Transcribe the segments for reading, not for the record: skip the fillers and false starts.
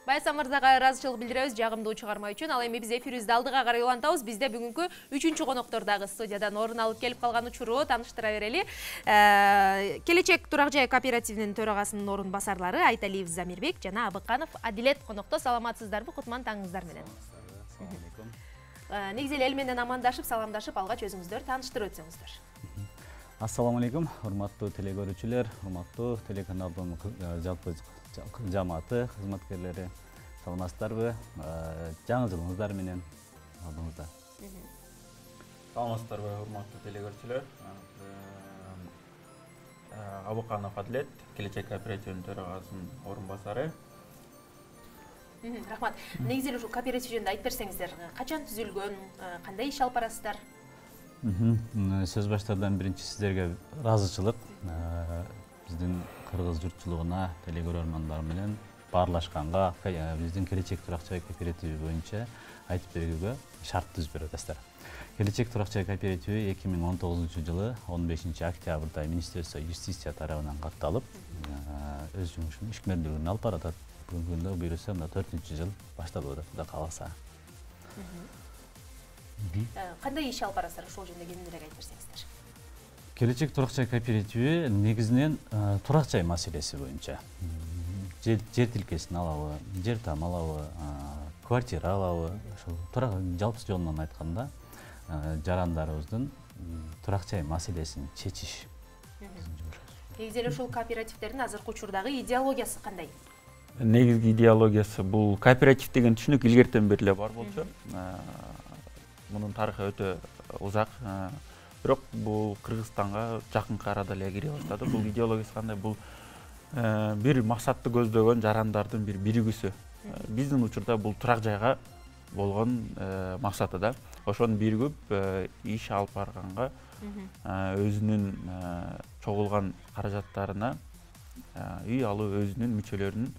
Байса мырзага ыраазычылык билдиребиз жагымдуу чыгарма үчүн. Ал эми биз эфирибизди алдыга карай улантабыз. Бизде бүгүнкү 3-чү коноктор дагы студиядан орун алып келип калган учуру тааныштыра берели. Келечек Турак жай кооперативинин төрагасынын орун басарлары Айталиев Замирбек жана Абыканов Адилет конокто. Саламатсыздарбы? Кутман таңыңыздар менен. Негизи эл менен амандашып, саламдашып, алгач өзүңүздөр тааныштырып өтсөңүздөр. Ассаламу алейкум, урматтуу телегөрүүчүлөр, урматтуу телеканалдын жалпы жамааты, кызматкерлери. Саламатсыздарбы? Жаңы жылыңыздар менен алдыңызда. Саламатсыздарбы, урматтуу телегөрүүчүлөр. Абыканов Адилет, Келечек кооперативинин төрагасынын орун басары. Рахмат. Негизи эле ушул кооператив жөнүндө айтып берсеңиздер, качан түзүлгөн, кандай иш алып барасыздар? Сөз баштардан биринчи сиздерге ыраазычылык. Биздин кыргыз журтчулугуна, телегөрөрмандар менен баарлашканга, биздин Келечек Турак жай кооперативи боюнча айтып бергенге шарт түзүп бересиздер. Келечек Турак жай кооперативи 2019-жылы 15 октябрда Министерство юстиция тарабынан катталып, өз жумушун ишмердүүлүгүн алып баратат. Бүгүнкү күндө буюрса 4-жыл башталып атат, Кудай кааласа. Кандай иш алып барасыздар, ошол жөнүндө кененирээк айтып берсеңиздер. Келечек Турак жай кооперативи негизинен турак жай маселеси боюнча жер тилкесин алабы, жер там алабы, квартира алабы, ошол турак жалпы жолунан айтканда жарандарыбыздын турак жай маселесин чечиш. Негизи эле ушул кооперативдердин азыркы учурдагы идеологиясы кандай? Негизги идеологиясы бул кооператив деген түшүнүк илгертен бери эле бар болчу. Мунун тарыхы өтө узак. Бирок бул Кыргызстанга жакынкы арада эле кире баштады. Бул идеологиясы кандай? Бул бир максатты көздөгөн жарандардын бир биригүүсү. Биздин учурда бул турак жайга болгон максаты да. Ошону биригип иш алып барганга өзүнүн чогулган каражаттарына үй алуу, өзүнүн мүчөлөрүнүн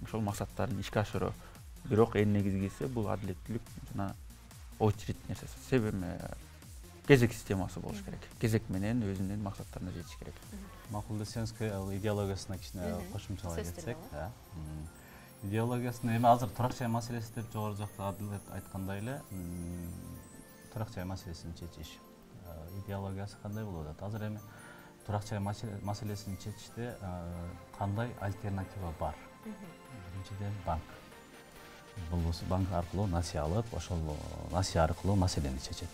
ошол максаттарын ишке ашыруу. Бирок эң негизгиси бул адилеттүүлүк жана очередь нерсеси. Себеби кезек системасы болуш керек. Кезек менен өзүнүн максаттарына жетиш керек. Макул десеңиз, идеологиясына кичине кошумчалай кетсек. Идеологиясын эми азыр турак жай маселеси деп жогору жакта Адилет айткандай эле турак жай маселесин чечиш. Идеологиясы кандай болуп атат? Азыр эми турак жай маселесин чечиште кандай альтернатива бар? Биринчиден банк. Болбосо банк аркылуу насыя алып, ошол насыя аркылуу маселени чечет.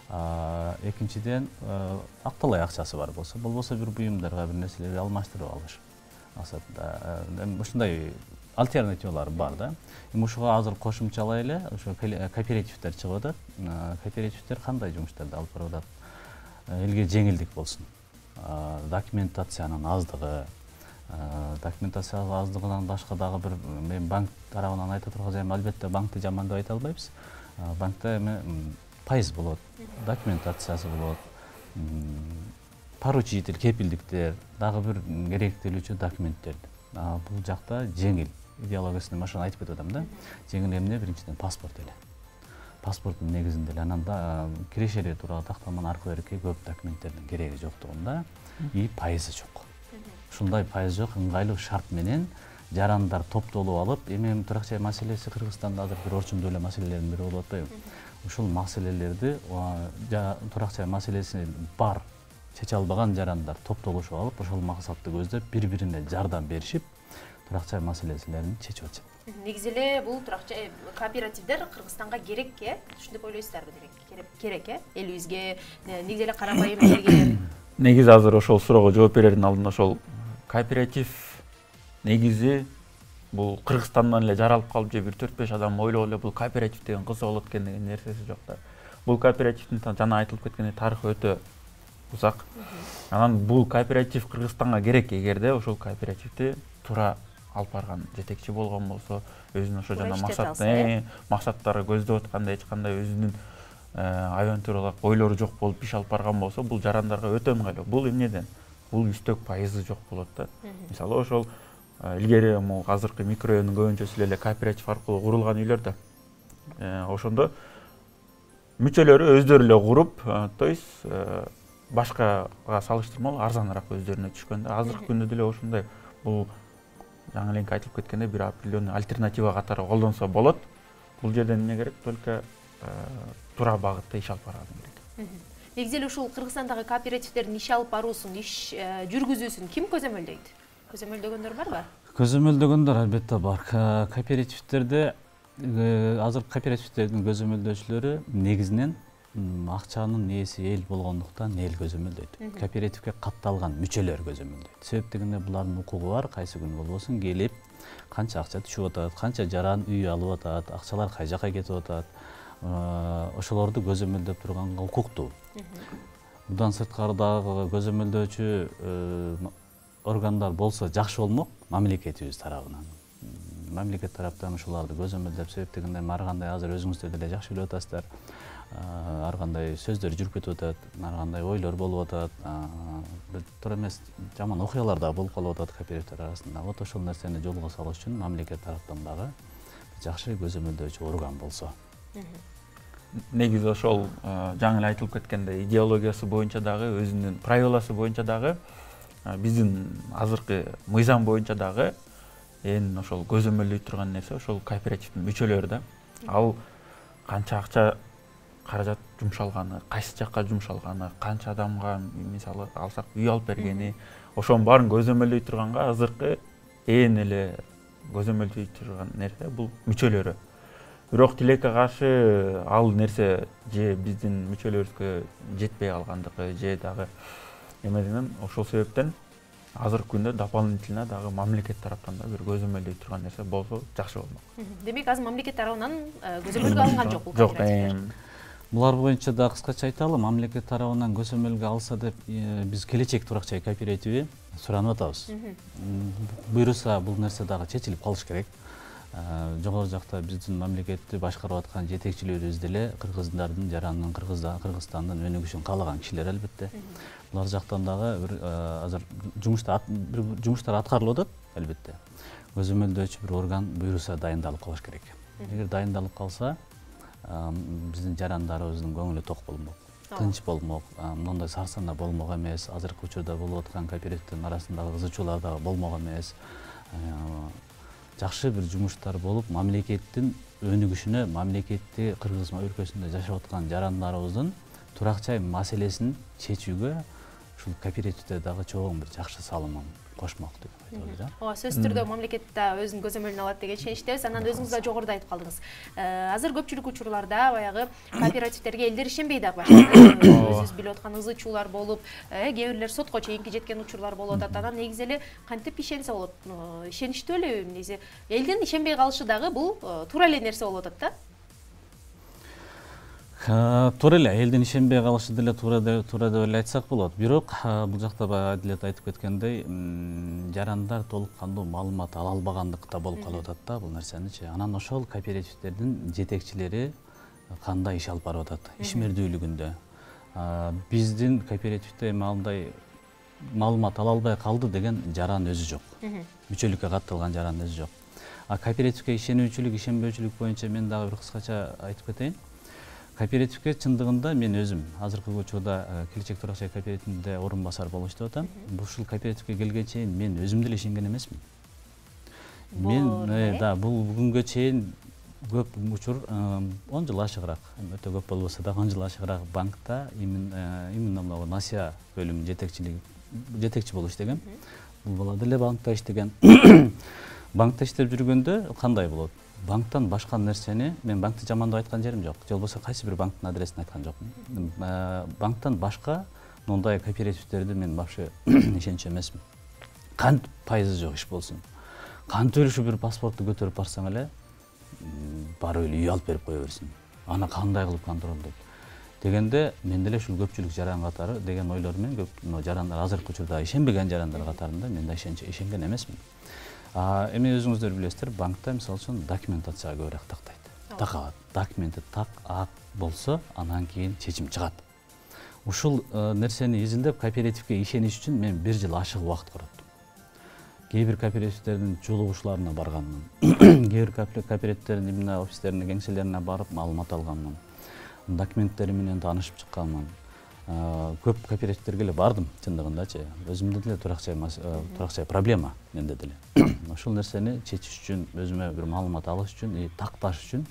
Экинчиден акталай акчасы бар болсо, болбосо бир буюмдарга бир нерселерди алмаштырып алыш максатында. Ушундай альтернативалар бар да. Эми ушуга азыр кошумчалай эле ошо кооперативдер чыгып атат. Кооперативдер кандай жумуштарды алып барып атат? Элге жеңилдик болсун. Документациянын аздыгы, документациянын аздыгынан башка дагы бир мен банк тарабынан айта турган эми албетте банкты жаман деп айта албайбыз. Банкта эми пайыз болот, документациясы болот, поручитель, кепилдиктер, дагы бир керектелүүчү документтер. Бул жакта жеңил. Идеологиясын ошону айтып кетип атам да. Жеңил эмне? Биринчиден паспорт эле. Паспорттун негизинде эле анан кирешелер тууралуу такталманын аркы берки көп документтердин кереги жоктугунда и пайызы жок. Ушундай пайыз жок, ыңгайлуу шарт менен жарандар топтолуп алып, эми турак жай маселеси Кыргызстанда азыр бир орчундуу эле маселелердин бири болуп атпайбы? Ушул маселелерди турак жай маселеси бар чече албаган жарандар топтолушуп алып, ошол максатты көздөп бири-бирине жардам беришип, турак жай маселелерин чечип атышат. Негизи эле бул турак жай кооперативдер Кыргызстанга керек, ушундый ойлойсуздарбы? Керек, элибизге негизи эле карапайым элге. Негизи азыр ошол суроого жооп берердин алдында ошол кооператив негизи бул Кыргызстандан эле жаралып калып же бир 4-5 адам ойлоп эле бул кооператив деген кызык болот экен деген нерсеси жок да. Бул кооперативдин жана айтылып кеткендей тарыхы өтө узак. Анан бул кооператив Кыргызстанга керек эгерде ошол кооперативди туура алып барган жетекчи болгон болсо, өзүнүн ошо жана максаттары көздөп аткандай эч кандай өзүнүн авантюралык ойлору жок болуп иш алып барган болсо, бул жарандарга өтө ыңгайлуу. Бул эмнеден? Бул үстөк пайызы жок болот да. Мисалы ошол илгери азыркы микрорайондун көбүнчөсү эле кооператив аркылуу курулган үйлөр да. Ошондо мүчөлөрү өздөрү эле куруп, то есть башкага салыштырмалуу арзаныраак өздөрүнө түшкөн да. Азыркы күндө деле ошондой бул жаңы эленки айтылып кеткендей бир определенный альтернатива катары колдонсо болот. Бул жерден эмне керек? Только туура багытта иш алып баруу керек. Негизи эле ушул Кыргызстандагы кооперативдердин иш алып баруусун, иш жүргүзүүсүн ким көзөмөлдөйт? Көзөмөлдөгөндөр барбы? Көзөмөлдөгөндөр албетте бар. Кооперативдерде азыр кооперативдердин көзөмөлдөөчүлөрү негизинен акчанын ээси эл болгондуктан эл көзөмөлдөйт. Кооперативге катталган мүчөлөр көзөмөлдөйт. Себеп дегенде булардын укугу бар, кайсы күн болбосун келип канча акча түшүп атат, канча жаран үй алып атат, акчалар кай жака кетип атат, ошолорду көзөмөлдөп турганга укуктуу. Мындан сырткары дагы көзөмөлдөөчү органдар болсо жакшы болмок мамлекетибиз тарабынан. Мамлекет тараптан ушуларды көзөмөлдөп, себеп дегенде ар кандай азыр өзүңүздөр деле жакшы билип атасыздар. Ар кандай сөздөр жүрүп кетип атат, ар кандай ойлор болуп атат, туура эмес жаман окуялар да болуп калып атат кооперативдер арасында. Вот ошол нерсени жолго салыш үчүн мамлекет тараптан дагы жакшы көзөмөлдөөчү орган болсо. Негизи ошол жаңы эле айтылып кеткендей идеологиясы боюнча дагы, өзүнүн правиласы боюнча дагы, биздин азыркы мыйзам боюнча дагы эң ошол көзөмөлдөй турган нерсе ошол кооперативдин мүчөлөрү да. Ал канча акча каражат жумшалганы, кайсы жакка жумшалганы, канча адамга мисалы алсак үй алып бергени, ошонун баарын көзөмөлдөй турганга азыркы эң эле көзөмөлдөй турган нерсе бул мүчөлөрү. Бирок тилекке каршы ал нерсе же биздин мүчөлөрүбүзгө жетпей калгандыгы, же дагы эмеден ошол себептен азыркы күндө дополнительно дагы мамлекет тараптан да бир көзөмөлдөй турган нерсе болсо жакшы болмок. Демек азыр мамлекет тарабынан көзөмөлгө алынган жок бул кооперативдер. Булар боюнча да кыскача айталы, мамлекет тарабынан көзөмөлгө алса деп биз Келечек турак жай кооперативи суранып атабыз. Буйруса бул нерсе дагы чечилип калыш керек. Жогору жакта биздин мамлекетти башкарып аткан жетекчилерибиз деле кыргыздардын жаранын, Кыргызстандын өнүгүшүн каалаган кишилер албетте. Булар жактан дагы бир азыр жумуштар аткарылып атат албетте. Көзөмөлдөөчү бир орган буйруса дайындалып калыш керек. Эгер дайындалып калса, биздин жарандарыбыздын көңүлү ток болмок, тынч болмок, мындай сарсана болмок эмес, азыркы учурда болуп аткан кооперативдин арасындагы кызычуулар дагы болмок эмес. Жакшы бир жумуштар болуп, мамлекеттин өнүгүшүнө, мамлекетти Кыргыз өлкөсүндө жашап аткан жарандарыбыздын турак жай маселесин чечүүгө ушул кооперативдер дагы чоң бир жакшы салымын кошмок деп айтабыз. Ооба, сөзсүз түрдө мамлекет да өзүнүн көзөмөлүн алат деген ишеничтебиз. Анан өзүңүз да жогоруда айтып калдыңыз. Азыр көпчүлүк учурларда баягы кооперативдерге элдер ишенбей дагы баштады. Өзүбүз билип аткан ызы чуулар болуп, кээ бирлер сотко чейинки жеткен учурлар болуп атат. Анан негизи эле кантип ишенсе болот? Ишеничтүү элеби? Негизи элдин ишенбей калышы дагы бул туура эле нерсе болуп атат да. Туура эле элдин ишенбей калышы деле туура деп эле айтсак болот. Бирок бул жакта Адилет айтып кеткендей, жарандар толук кандуу маалымат ала албагандыкта болуп калып атат да бул нерсеничи. Анан ошол кооперативдердин жетекчилери кандай иш алып барып атат ишмердүүлүгүндө. Биздин кооперативде эми андай маалымат ала албай калды деген жаран өзү жок. Мүчөлүккө катталган жаран өзү жок. Кооперативге ишенүүчүлүк, ишенбөөчүлүк боюнча мен дагы бир кыскача айтып кетейин. Кооперативге чындыгында мен өзүм азыркы учурда Келечек турак жай кооперативинде орун басар болуп иштеп атам. Ушул кооперативге келгенче чейин мен өзүм деле ишенген эмесмин. Мен да бул бүгүнгө чейин көп учур 10 жыл ашыгыраак, өтө көп болбосо да 10 жыл ашыгыраак банкта именно мына Насия бөлүмү жетекчи болуп иштегем. Бул бала деле банкта иштеген. Банкта иштеп жүргөндө кандай болот? Банктан башка нерсени, мен банкты жамандап айткан жерим жок. Же болбосо кайсы бир банктын адресин айткан жокмун. Банктан башка мындай кооперативдерди мен вообще ишенчү эмесмин. Кантип пайызы жок иш болсун. Кантип ушу бир паспортту көтөрүп барсаң эле барып эле үй алып берип кое берсин. Аны кандай кылып контролдойт дегенде мен деле ушул көпчүлүк жаран катары деген ойлор менен көп жарандар азыркы учурда ишенбеген жарандар катарында мен да ишенген эмесмин. Эми өзүңүздөр билесиздер, банкта мисалы үчүн документацияга көбүрөөк тактайт. Такалат. Документи так ак болсо, анан кийин чечим чыгат. Ушул нерсени изилдеп кооперативге ишениш үчүн мен 1 жыл ашык убакыт короттум. Кээ бир кооперативдердин жолугушууларына барганмын. Кээ бир кооперативдердин именно офистерине, кеңселерине барып маалымат алганмын. Документтери менен таанышып чыкканмын. көп кооперативтерге эле бардым чындыгындачы. Өзүмдө деле турак жай проблема менде деле. Ошол нерсени чечиш үчүн, өзүмө бир маалымат алыш үчүн, такташ үчүн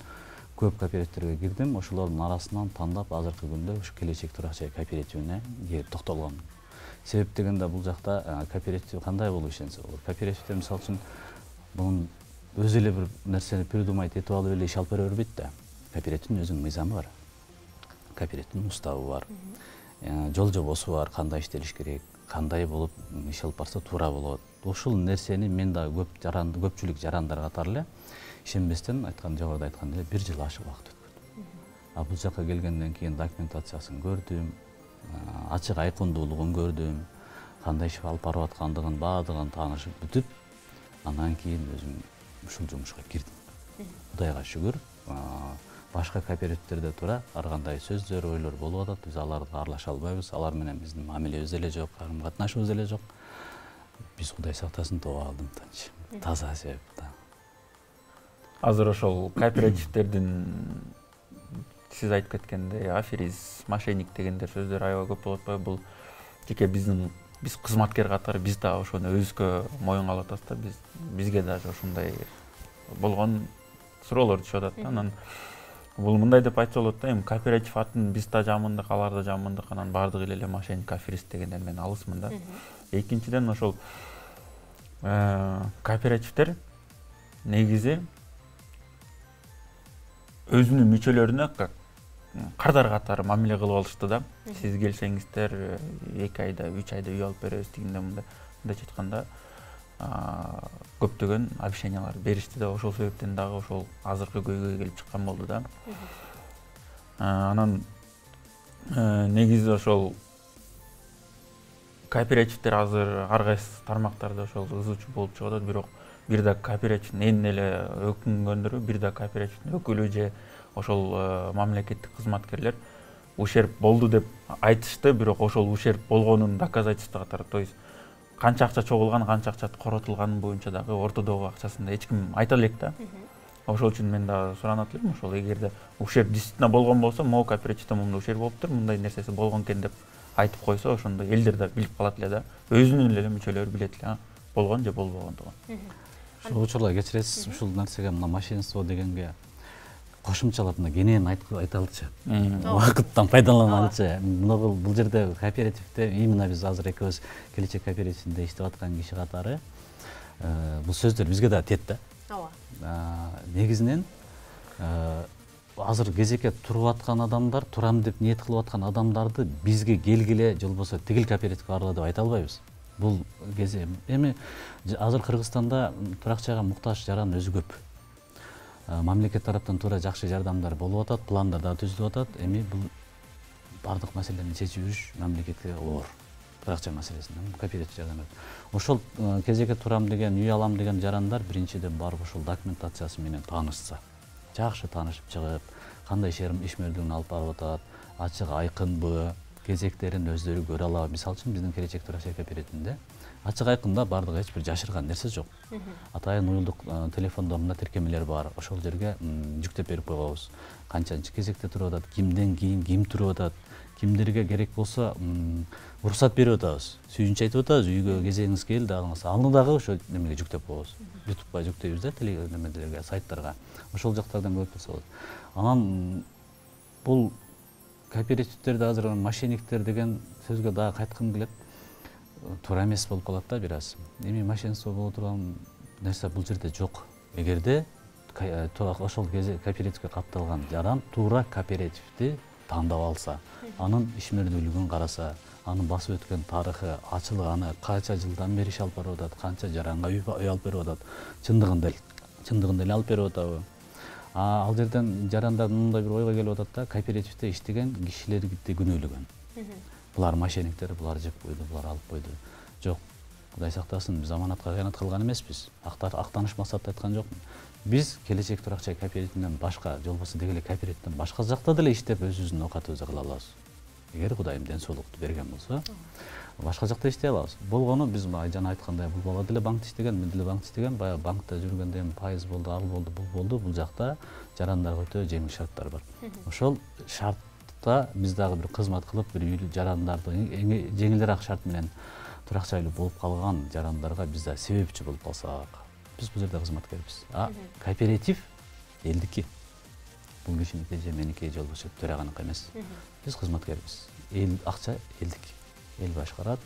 көп кооперативтерге кирдим. Ошолордун арасынан тандап азыркы күндө ушу Келечек турак жай кооперативине келип токтолгом. Себеп дегенде бул жакта кооператив кандай болуп ишенсе болот. Кооперативде мисалы үчүн бунун өзү эле бир нерсени придумать этип алып эле иш алып бера бербейт да. Кооперативдин өзүнүн мыйзамы бар. Кооперативдин уставы бар. Жол жобосу бар, кандай иштелиш керек, кандай болуп иш алып барса туура болот. Ушул нерсени мен да көпчүлүк жарандар катары эле ишенбестен жогоруда айткандай эле 1 жыл ашык убакыт өткөрдүм. А бул жакка келгенден кийин документациясын көрдүм, ачык айкындуулугун көрдүм, кандай иш алып барып аткандыгын баардыгын таанышып бүтүп, андан кийин өзүм ушул жумушка кирдим. Кудайга шүгүр, башка кооперативтерде туура ар кандай сөздөр, ойлор болуп атат. Биз аларды аралаша албайбыз. Алар менен биздин мамилебиз деле жок, карым-катнашыбыз деле жок. Биз Кудай сактасын тоого алдым тынч. Таза себеп да. Азыр ошол кооперативтердин сиз айтып кеткендей аферист, мошенник дегендер сөздөр аябай көп болуп атпайбы? Бул жеке биз кызматкер катары биз да ошону өзүбүзгө моюнга алып атабыз да. Бизге даже ошондой болгон суроолор түшүп атат да. Анан бул мындай деп айтса болот да, эми кооператив атын биз да жамындык, алар да жамындык, анан баардыгы эле мошенник, аферист дегенден мен алысмын да. Экинчиден ошол кооперативдер негизи өзүнүн мүчөлөрүнө кардар катары мамиле кылып алышты да. Сиз келсеңиздер 2 айда, 3 айда үй алып беребиз дегенде мындайча айтканда көптөгөн обещаниялар беришти да. Ошол себептен дагы ошол азыркы көйгөй келип чыккан болду да. Анан негизи ошол кооперативдер азыр ар кайсы тармактарда ошол ызычуу болуп чыгып атат, бирок бир да кооперативдин ээн эле өкүнгөндөрү, бир да кооперативдин өкүлү же ошол мамлекеттик кызматкерлер ушерб болду деп айтышты, бирок ошол ушерб болгонун доказательство катары, то есть канча акча чогулган, канча акча коротулганы боюнча дагы ортодогу акчасын да эч ким айта элек да. Ошол үчүн мен дагы суранат элем, ошол эгерде ушерб действительно болгон болсо, могу кооперативде мындай ушерб болуптур, мындай нерсеси болгон экен деп айтып койсо, ошондо элдер да билип калат эле да. Өзүнүн эле мүчөлөрү билет эле, болгон же болбогондугун. Ушул учурларга кечиресиз, ушул нерсеге мына мошенство дегенге кошумчалап мына кенен айталычы. Убакыттан пайдаланалычы. Бул жерде кооперативде именно биз азыр экөөбүз Келечек кооперативинде иштеп аткан киши катары бул сөздөр бизге да тет да. Ооба. Негизинен азыр кезекке туруп аткан адамдар, турам деп ниет кылып аткан адамдарды бизге келгиле, же болбосо тигил кооперативге баргыла деп айта албайбыз. Бул кезде эми азыр Кыргызстанда турак жайга муктаж жаран өзү көп. Мамлекет тараптан туура жакшы жардамдар болуп атат, пландар да түзүлүп атат. Эми бул бардык маселени чечип жүрүш мамлекетке оор. Турак жай маселесин кооператив жардам берет. Ошол кезекке турам деген, үй алам деген жарандар биринчиден барып ошол документациясы менен таанышса, жакшы таанышып чыгып, кандай ишмердигин алып барып атат, ачык айкынбы, кезектерин өздөрү көрө алабы. Мисалы үчүн биздин Келечек турак жай кооперативинде ачык айкында бардыгы эч бир жашырган нерсе жок. Атайын уюлдук телефондорунда тиркемелер бар. Ошол жерге жүктөп берип койгонбуз. Канчанчы кезекте туруп атат, кимден кийин ким туруп атат, кимдерге керек болсо уруксат берип атабыз. Сүйүнчө айтып атабыз, үйгө кезегиңиз келди, алыңыз. Аны дагы ошо немеге жүктөп коебуз. YouTube'га жүктөйбүз да, телеграммалерге, сайттарга. Ошол жактардан көрүп турса болот. Анан бул кооперативдерде азыр мошенниктер деген сөзгө дагы кайткым келет. Туура эмес болуп калат да бир аз. Эми мошенство боло турган нерсе бул жерде жок. Эгерде ошол кооперативге катталган жаран туура кооперативди тандап алса, анын ишмердүүлүгүн караса, анын басып өткөн тарыхы, ачылганы, канча жылдан бери иш алып барып атат, канча жаранга үй алып берип атат, чындыгында эле алып берип атабы. Ал жерден жарандар мындай бир ойго келип атат да, кооперативде иштеген кишилерди күнөөлөгөн. Булар мошенниктер, булар жеп койду, булар алып койду. Жок, Кудай сактасын, биз аманатка кыянат кылган эмеспиз. Актаныш максатта айткан жокмун. Биз Келечек турак жай кооперативинен башка, же болбосо деги эле кооперативден башка жакта деле иштеп өзүбүздүн оокатыбызды кыла алабыз. Эгер Кудайым ден соолукту берген болсо, башка жакта иштей алабыз. Болгону биз жана айткандай, бул бала деле банкта иштеген, мен деле банкта иштеген, баягы банкта жүргөндө эми пайыз болду, ал болду, бул болду. Бул жакта жарандарга өтө жеңил шарттар бар. Ошол банкта биз дагы бир кызмат кылып, бир үйлүү жарандарды жеңилирээк шарт менен турак жайлуу болуп калган жарандарга биз да себепчи болуп калсак, биз бул жерде кызматкербиз. Кооператив элдики. Бул кишиники же меники же болбосо төраганыкы эмес. Биз кызматкербиз. Эл акча элдики. Эл башкарат.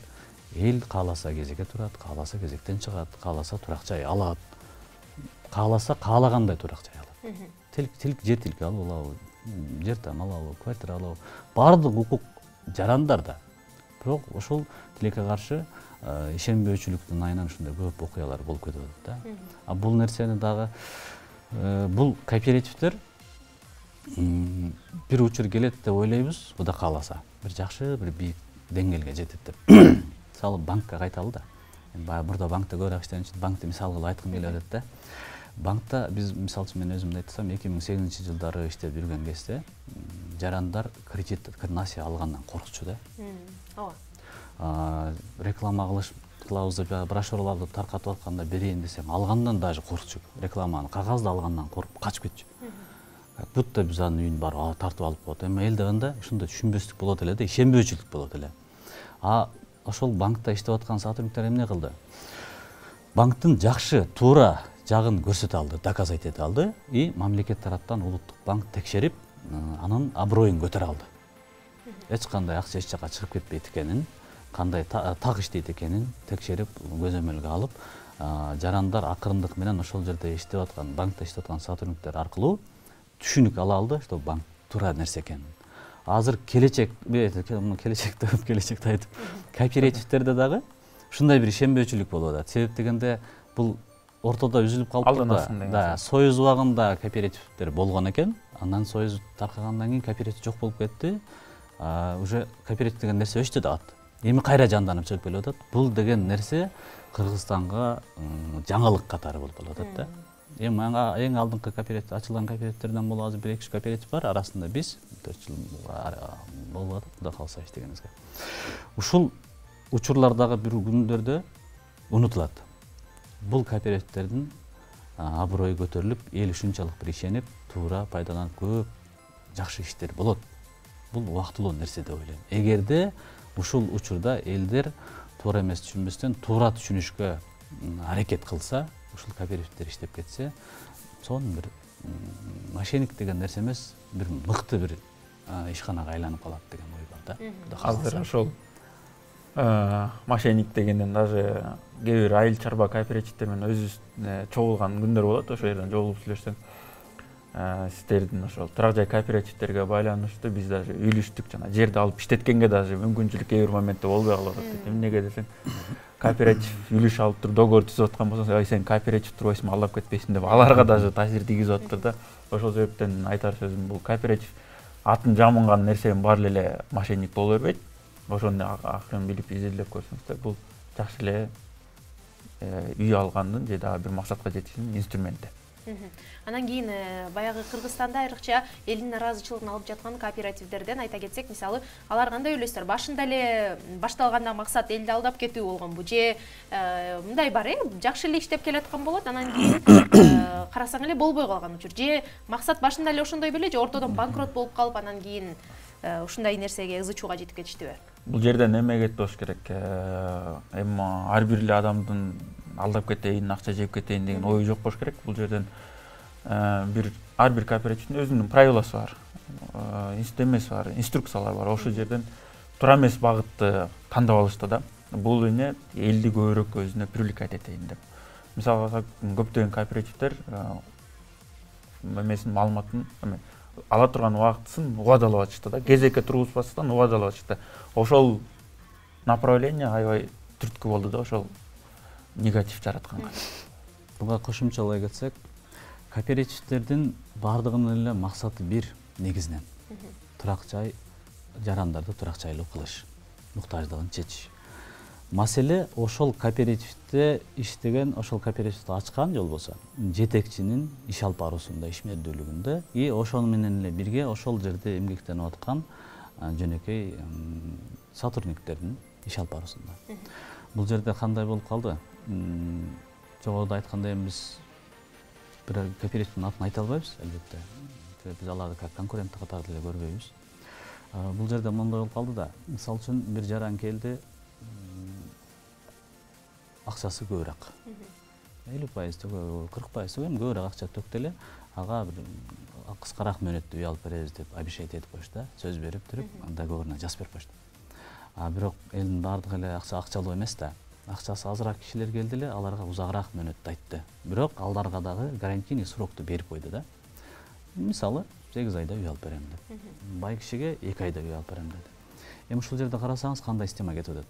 Эл кааласа кезекке турат, кааласа кезектен чыгат, кааласа турак жай алат. Кааласа каалагандай турак жай алат. Жер тилке алып алабы, жер там алабы, квартира алабы. Бардык укук жарандарда. Бирок ошол тилекке каршы ишенбөөчүлүктүн айынан ушундай көп окуялар болуп кетип атат да. А бул нерсени дагы бул кооперативдер бир учур келет деп ойлойбуз, Кудай кааласа. Бир жакшы, бир бийик деңгээлге жетет деп. Мисалы банкка кайталы да. Баягы мурда банкта көбүрөөк иштеген үчүн банкты мисал кылып айткым келип атат да. Банкта биз мисалы үчүн мен өзүмдү айтсам 2008-жылдары иштеп жүргөн кезде жарандар кредит насия алгандан коркчу да. Ооба. Реклама кылабыз деп брошюраларды таркатып атканда берейин десең, алгандан даже коркчу. Рекламаны кагазды алгандан коркуп качып кетчү. Как будто биз анын үйүн барып тартып алып коет. Эми элде анда ушундай түшүнбөстүк болот эле да, ишенбөөчүлүк болот эле. Ошол банкта иштеп аткан сотрудниктер эмне кылды? Банктын жакшы, туура жагын көрсөтө алды, доказать эте алды и мамлекет тараптан улуттук банк текшерип, анын аброюн көтөрө алды. Эч кандай акча эч жака чыгып кетпейт экенин, кандай так иштейт экенин текшерип, көзөмөлгө алып, жарандар акырындык менен ошол жерде иштеп аткан, банкта иштеп аткан сотрудниктер аркылуу түшүнүк ала алды, что банк туура нерсе экенин. Азыр келечекте айтып, кооперативдерде дагы ушундай бир ишенбөөчүлүк болуп атат. Себеп дегенде бул ортодо үзүлүп калып да. Союз убагында кооперативдер болгон экен, андан союз таркагандан кийин кооператив жок болуп кетти. Уже кооператив деген нерсе өчтү да ат. Эми кайра жанданып чыгып келип атат. Бул деген нерсе Кыргызстанга жаңылык катары болуп атат да. Эми эң алдыңкы кооператив ачылган кооперативдерден болуп азыр 1-2 кооператив бар, арасында биз 4 жыл болуп атат, Кудай кааласа иштегенибизге. Ушул учурлардагы бир күндөрдө унутулат. Бул кооперативдердин аброю көтөрүлүп, эл ушунчалык бир ишенип, туура пайдаланып көп жакшы иштер болот. Бул убактылуу нерсе деп ойлойм. Эгерде ушул учурда элдер туура эмес түшүнбөстөн туура түшүнүшкө аракет кылса, ушул кооперативдер иштеп кетсе, сонун бир мошенник деген нерсе эмес, бир мыкты бир ишканага айланып калат деген ой бар да. Азыр ошол мошенник дегенден даже кээ бир айыл чарба кооперативдер менен өзүбүз чогулган күндөр болот, ошол жерден жолугуп сүйлөшсөң, сиздердин ошол турак жай кооперативдерге байланыштуу биз даже үйлүштүк, жана жерди алып иштеткенге даже мүмкүнчүлүк кээ бир моментте болбой калып атат. Эмнеге десең, кооператив үлүш алып туруп договор түзүп аткан болсоң, сен кооператив турбайсыңбы, алдап кетпейсиң деп аларга даже таасир тийгизип атыптыр да. Ошол себептен айтар сөзүм бул кооператив атын жамынган нерсенин баары эле мошенник боло бербейт. Ошону акырын билип изилдеп көрсөңүздөр, бул жакшы эле үй алгандын же дагы бир максатка жетиштин инструменти. Анан кийин баягы Кыргызстанда айрыкча элдин ыраазычылыгын алып жаткан кооперативдерден айта кетсек, мисалы, алар кандай ойлойсуздар? Башында эле башталганда максат элди алдап кетүү болгонбу же мындай бар, жакшы эле иштеп келаткан болот, анан кийин карасаң эле болбой калган учур, же максат башында эле ошондой беле, же ортодон банкрот болуп калып, анан кийин ушундай нерсеге ызы чууга жетип кетиштиби? Бул жерден эме кетпеш керек. Эми ар бир эле адамдын алдап кетейин, акча жеп кетейин деген ою жок болуш керек. Бул жерден ар бир кооперативдин өзүнүн правиласы бар, бар, инструкциялар бар. Ошол жерден туура эмес багытты тандап алышты да. Бул эне элди көбүрөөк өзүнө привлекать этейин деп. Мисалга көптөгөн кооперативдер эмесин маалыматын ала турган убактысын убадалап атышты да. Кезекке тургузбастан убадалап атышты. Ошол направление аябай түрткү болду да, ошол негатив жаратканга. Буга кошумчалай кетсек, кооперативдердин бардыгынын эле максаты бир негизинен. Турак жай жарандарды турак жайлуу кылыш, муктаждыгын чечиш. Маселе ошол кооперативде иштеген, ошол кооперативди ачкан же болбосо жетекчинин иш алып баруусунда, ишмердүүлүгүндө и ошону менен эле бирге ошол жерде эмгектенип аткан жөнөкөй сотрудниктердин иш алып баруусунда. Бул жерде кандай болуп калды? Жогоруда айткандай биз бир кооперативдин атын айта албайбыз, албетте. Биз аларды как конкурент катары деле көрбөйбүз. Бул жерде мындай болуп калды да. Мисалы үчүн бир жаран келди, акчасы көбүрөөк. 50%, 40% эми көбүрөөк акча төктү эле, ага бир кыскараак мөөнөттө үй алып беребиз деп обещать этип койчу да, сөз берип туруп, договоруна жазып берип койчу. Бирок элдин баардыгы эле акчалуу эмес да. Акчасы азыраак кишилер келди эле, аларга узагыраак мөөнөттү айтты. Бирок аларга дагы гарантийный срокту берип койду да. Мисалы 8 айда үй алып берем деп. Бай кишиге 2 айда үй алып берем деди. Эми ушул жерде карасаңыз кандай система кетип атат.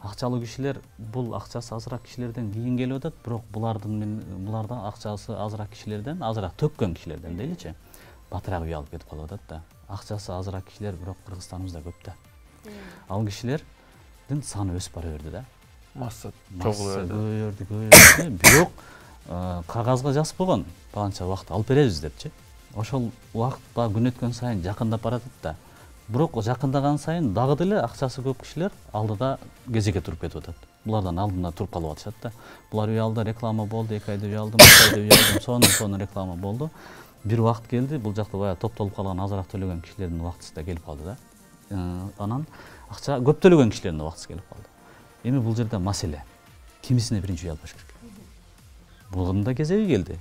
Акчалуу кишилер бул акчасы азыраак кишилерден кийин келип атат, бирок булардан акчасы азыраак кишилерден, азыраак төккөн кишилерден дейличи, батыраак үй алып кетип калып атат да. Акчасы азыраак кишилер бирок Кыргызстаныбызда көп да. Ал кишилердин саны өсүп бара берди да. Масса көбөйдү, бирок кагазга жазып койгон, баланча убакыт алып беребиз депчи. Ошол убакыт күн өткөн сайын жакындап баратат да. Бирок жакындаган сайын дагы деле акчасы көп кишилер алдыда кезекке туруп кетип атат. Булардан алдында туруп калып атышат да. Булар үй алды, реклама болду, 2 айда үй алдым, 3 айда үй алдым, сону реклама болду. Бир убакыт келди, бул жакта баягы топтолуп калган азыраак төлөгөн кишилердин убактысы да келип калды да. Анан акча көп төлөгөн кишилердин убактысы келип калды. Эми бул жерде маселе кимисине биринчи үй алып баш керек. Бугунун да кезеги келди.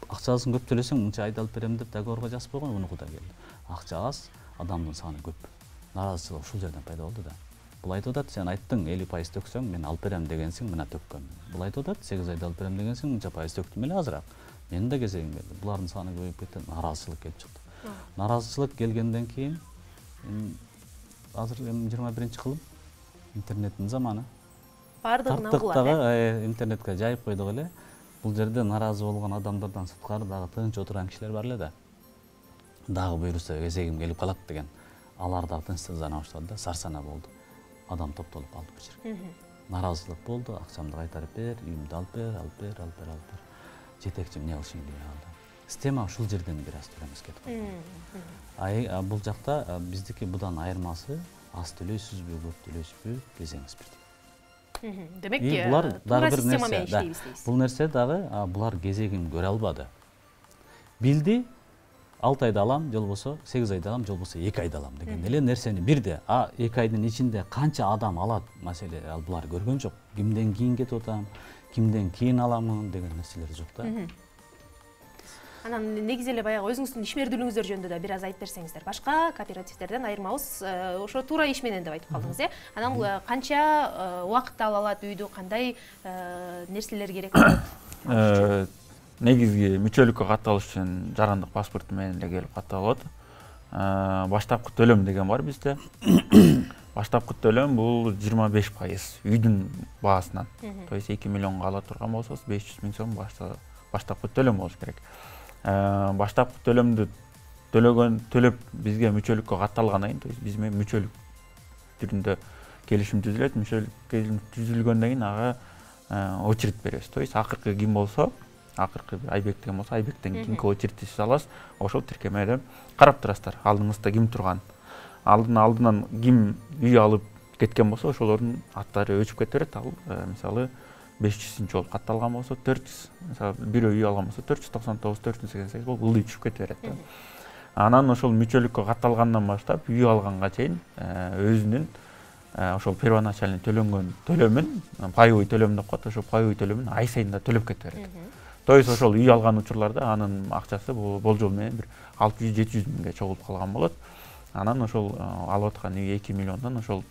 Акчасын көп төлөсөң мынча айда алып берем деп договорго жазып койгон, унуку да келди. Акча аз, адамдын саны көп. Наразычылык ушул жерден пайда болду да. Бул айтып атат, сен айттың 50% төксөң, мен алып берем дегенсиң, мына төккөм. Бул айтып атат, 8 айда алып берем дегенсиң, мынча пайыз төктүм эле азыраак. Менин да кезегим келди. Булардын саны көбөйүп кетти, наразычылык келип чыкты. Наразычылык келгенден кийин азыр эми 21-кылым интернеттин заманы. Бардыгына угулат. Интернетке жайып койдук эле. Бул жерде наразы болгон адамдардан сырткары дагы тынч отурган кишилер бар эле да. Дагы буйруса кезегим келип калат деген. Алар дагы тынчсыздана баштады да, сарсана болду. Адам топтолуп калды бул жерге. Наразычылык болду, акчамды кайтарып бер, үйүмдү алып бер. Жетекчим эмне кылышын билбей калды. Система ушул жерден бир аз төрөмөс кетип калды. Бул жакта биздики будан айырмасы аз төлөйсүзбү, көп төлөйсүзбү, кезеңиз бирдей. Демек, булар дагы бир система менен нерсе. иштейбиз дейсиз. Бул нерсе дагы булар кезегин көрө албады. Билди 6 айда алам, жолбосо 8 айда алам, жолбосо 2 айда алам деген эле нерсени бирде 2 айдын ичинде канча адам алат маселе булар көргөн жок. Кимден кийин кетип атам, кимден кийин аламын деген нерселер жок да. Анан негизи эле баягы өзүңүздүн ишмердүүлүгүңүздөр жөнүндө да бир аз айтып берсеңиздер. Башка кооперативдерден айырмабыз, ошо туура иш менен деп айтып калдыңыз, э? Анан бул канча убакытта ала алат үйдү, кандай нерселер керек болот? Негизги мүчөлүккө катталыш үчүн жарандык паспорту менен эле келип катталат. Баштапкы төлөм деген бар бизде. Баштапкы төлөм бул 25% үйдүн баасынан. То есть 2 миллионго ала турган болсоңуз 500 миң сом баштапкы төлөм болуш керек. Баштапкы төлөмдү төлөп бизге мүчөлүккө катталгандан кийин, то есть биз менен мүчөлүк түрүндө келишим түзүлөт. Мүчөлүк келишим түзүлгөндөн кийин ага очередь беребиз. То есть акыркы ким болсо, акыркы Айбек деген болсо, Айбектен кийинки очередти сиз аласыз. Ошол тиркемеде карап турасыздар. Алдыңызда ким турган. Алдынан ким үй алып кеткен болсо, ошолордун аттары өчүп кете берет. Ал мисалы 500-нчи болуп катталган болсо 400, мисалы бирөө үй алган болсо 499, 488 болуп ылдый түшүп кете берет. Анан ошол мүчөлүккө катталгандан баштап үй алганга чейин өзүнүн ошол первоначальный төлөнгөн төлөмүн, паевой төлөм деп коет, ошол паевой төлөмүн ай сайын да төлөп кете берет. То есть ошол үй алган учурларда анын акчасы болжол менен бир 600-700 миңге чогулуп калган болот. Анан ошол алып аткан үй 2 миллиондон ошол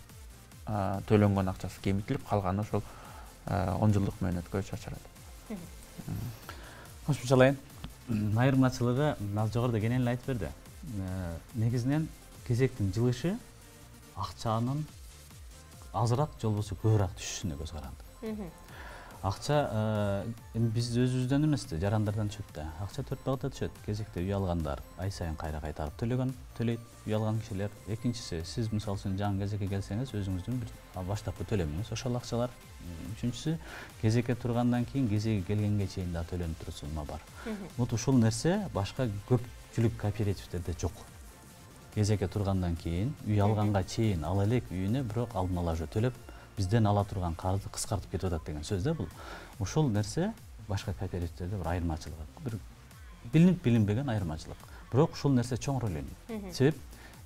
төлөнгөн акчасы кемитилип, калганы ошол 10 жылдык мөөнөткө чачырат. Кошумчалайын. Айырмачылыгы аз жогоруда кенен эле айтып берди. Негизинен кезектин жылышы акчанын азыраак жолбосо көбүрөөк түшүшүнө көз каранды. Акча биз өзүбүздөн эмес да, жарандардан түшөт да. Акча 4 багытта түшөт. Кезекте үй алгандар ай сайын кайра кайтарып төлөйт, үй алган кишилер. Экинчиси, сиз мисалы үчүн жаңы кезекке келсеңиз, өзүңүздүн бир баштапкы төлөмүңүз ошол акчалар. Үчүнчүсү, кезекке тургандан кийин кезеги келгенге чейин да төлөнүп турат сумма бар. Вот ушул нерсе башка көпчүлүк кооперативдерде жок. Кезекке тургандан кийин үй алганга чейин ала элек үйүнө, бирок алдын ала төлөп бизден ала турган карды кыскартып кетип атат деген сөз да бул. Ушул нерсе башка кооперативдерде бир айырмачылык, бир билинип билинбеген айырмачылык. Бирок ушул нерсе чоң роль ойнойт. Себеп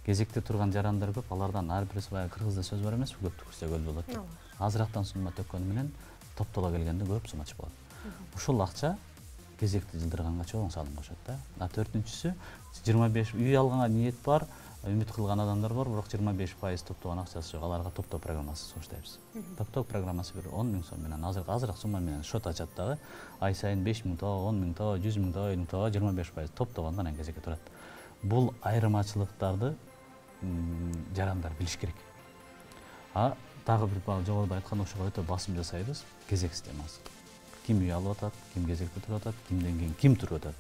кезекте турган жарандар көп, алардан ар бирisi баягы кыргызда сөз бар эмеспи, көп түкүрсө көл болот деп. Азырактан сумма төккөнү менен топтола келгенде көп сумма чыгып калат. Ушул акча кезекти жылдырганга чоң салым кошот да. А төртүнчүсү 25 үй алганга ниет бар, үмүт кылган адамдар бар, бирок 25% топтогон акчасы жок. Аларга топтоо программасы сунуштайбыз. Топтоо программасы бир 10 000 сом менен азыраак сумма менен шот ачат дагы. Ай сайын 5 000 тоо, 10 000 тоо, 100 000 тоо, 50 000 тоо 25% топтогондон анан кезекке турат. Бул айырмачылыктарды жарандар билиш керек. А дагы бир жогоруда айткан ошого өтө басым жасайбыз, кезек системасы. Ким үй алып атат, ким кезекте туруп атат, кимден кийин ким туруп атат.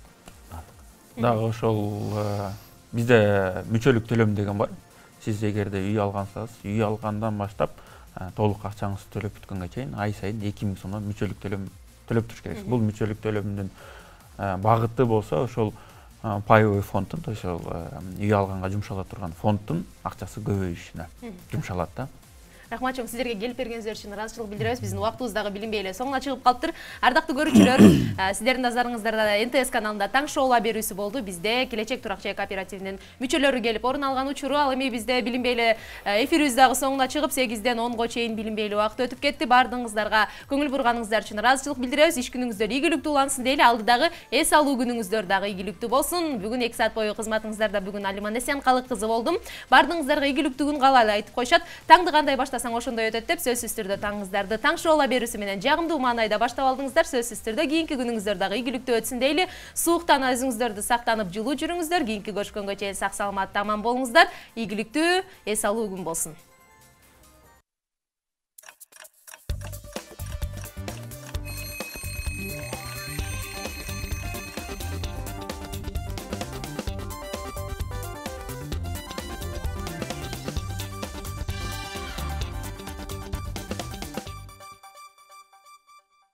Дагы ошол бизде мүчөлүк төлөм деген бар. Сиз эгерде үй алгансаңыз, үй алгандан баштап толук акчаңызды төлөп бүткөнгө чейин ай сайын 2000 сомдон мүчөлүк төлөм төлөп туруш керексиз. Бул мүчөлүк төлөмдүн багыты болсо ошол паевой фонддун, то есть үй алганга жумшала турган фонддун акчасы көбөйүшүнө жумшалат да. Рахмат чоң, сиздерге келип бергениңиздер үчүн ыраазычылык билдиребиз. Биздин убактыбыз дагы билинбей эле соңуна чыгып калыптыр. Ардактуу көрүүчүлөр, сиздердин назарыңыздарда НТС каналында таң шоула берүүсү болду. Бизде Келечек Турак Жай кооперативинин мүчөлөрү келип орун алган учуру. Ал эми бизде билинбей эле эфирибиз дагы соңуна чыгып 8ден 10го чейин билинбей эле убакыт өтүп кетти. Бардыгыңыздарга көңүл бурганыңыздар үчүн ыраазычылык билдиребиз. Иш күнүңүздөр ийгиликтүү улансын дейли. Алдыдагы эс алуу күнүңүздөр дагы ийгиликтүү болсун. Бүгүн 2 саат бою кызматыңыздарда бүгүн Алиман Эсенкалык кызы болдум. Бардыгыңыздарга ийгиликтүү күн каалайлы айтып коюшат. Таңды кандай баштасаң ошондой өтөт деп сөзсүз түрдө таңыңыздарды таң шоула берүүсү менен жагымдуу маанайда баштап алдыңыздар. Сөзсүз түрдө кийинки күнүңүздөр дагы ийгиликтүү өтсүн дейли. Сууктан өзүңүздөрдү сактанып жылуу жүрүңүздөр. Кийинки көрүшкөнгө чейин сак саламатта аман болуңуздар. Ийгиликтүү эс алуу күн болсун.